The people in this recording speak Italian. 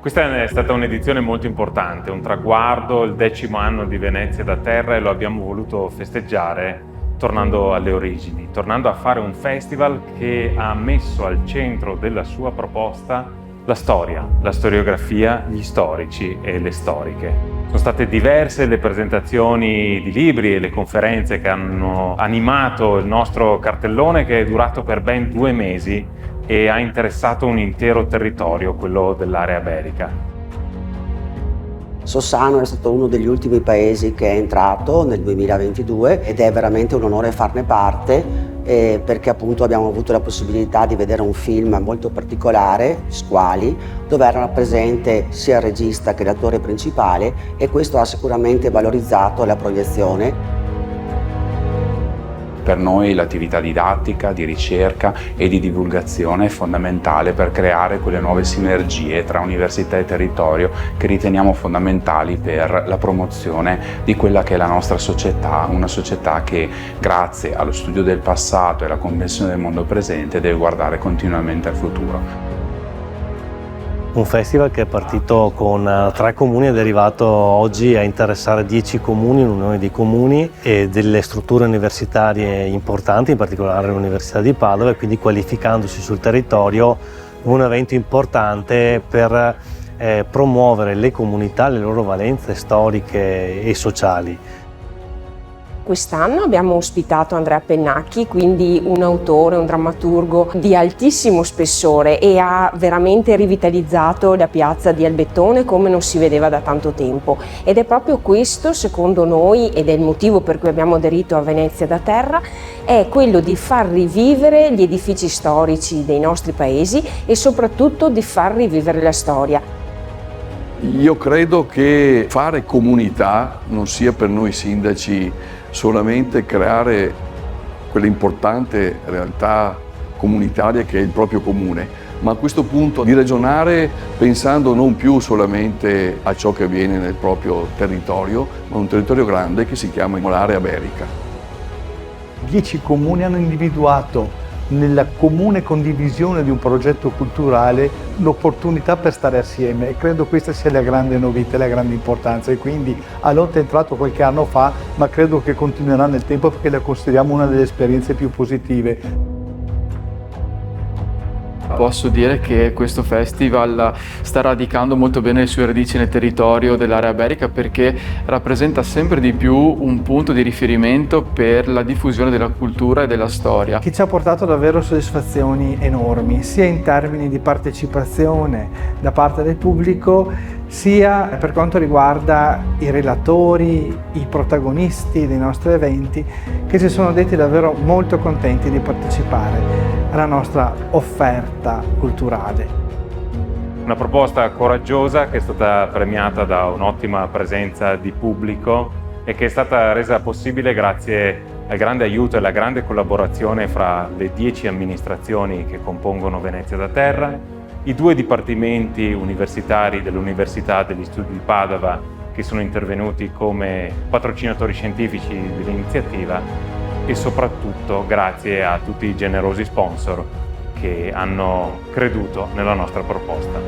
Questa è stata un'edizione molto importante, un traguardo, il 10° anno di Venezia da terra, e lo abbiamo voluto festeggiare tornando alle origini, tornando a fare un festival che ha messo al centro della sua proposta la storia, la storiografia, gli storici e le storiche. Sono state diverse le presentazioni di libri e le conferenze che hanno animato il nostro cartellone, che è durato per ben 2 mesi e ha interessato un intero territorio, quello dell'area iberica. Sossano è stato uno degli ultimi paesi che è entrato nel 2022 ed è veramente un onore farne parte, perché appunto abbiamo avuto la possibilità di vedere un film molto particolare, Squali, dove era presente sia il regista che l'attore principale, e questo ha sicuramente valorizzato la proiezione. Per noi l'attività didattica, di ricerca e di divulgazione è fondamentale per creare quelle nuove sinergie tra università e territorio che riteniamo fondamentali per la promozione di quella che è la nostra società, una società che grazie allo studio del passato e alla comprensione del mondo presente deve guardare continuamente al futuro. Un festival che è partito con 3 comuni, ed è arrivato oggi a interessare 10 comuni, un'unione di comuni e delle strutture universitarie importanti, in particolare l'Università di Padova, e quindi qualificandosi sul territorio un evento importante per promuovere le comunità, le loro valenze storiche e sociali. Quest'anno abbiamo ospitato Andrea Pennacchi, quindi un autore, un drammaturgo di altissimo spessore, e ha veramente rivitalizzato la piazza di Albettone come non si vedeva da tanto tempo. Ed è proprio questo, secondo noi, ed è il motivo per cui abbiamo aderito a Venezia da terra, è quello di far rivivere gli edifici storici dei nostri paesi e soprattutto di far rivivere la storia. Io credo che fare comunità non sia per noi sindaci solamente creare quell'importante realtà comunitaria che è il proprio comune, ma a questo punto di ragionare pensando non più solamente a ciò che avviene nel proprio territorio, ma un territorio grande che si chiama l'area iberica. 10 comuni hanno individuato nella comune condivisione di un progetto culturale l'opportunità per stare assieme, e credo questa sia la grande novità e la grande importanza, e quindi a Lotte è entrato qualche anno fa, ma credo che continuerà nel tempo perché la consideriamo una delle esperienze più positive. Posso dire che questo festival sta radicando molto bene le sue radici nel territorio dell'area iberica, perché rappresenta sempre di più un punto di riferimento per la diffusione della cultura e della storia. Che ci ha portato davvero soddisfazioni enormi, sia in termini di partecipazione da parte del pubblico, sia per quanto riguarda i relatori, i protagonisti dei nostri eventi, che si sono detti davvero molto contenti di partecipare alla nostra offerta culturale. Una proposta coraggiosa che è stata premiata da un'ottima presenza di pubblico e che è stata resa possibile grazie al grande aiuto e alla grande collaborazione fra le 10 amministrazioni che compongono Venezia da terra, i 2 dipartimenti universitari dell'Università degli Studi di Padova, che sono intervenuti come patrocinatori scientifici dell'iniziativa, e soprattutto grazie a tutti i generosi sponsor che hanno creduto nella nostra proposta.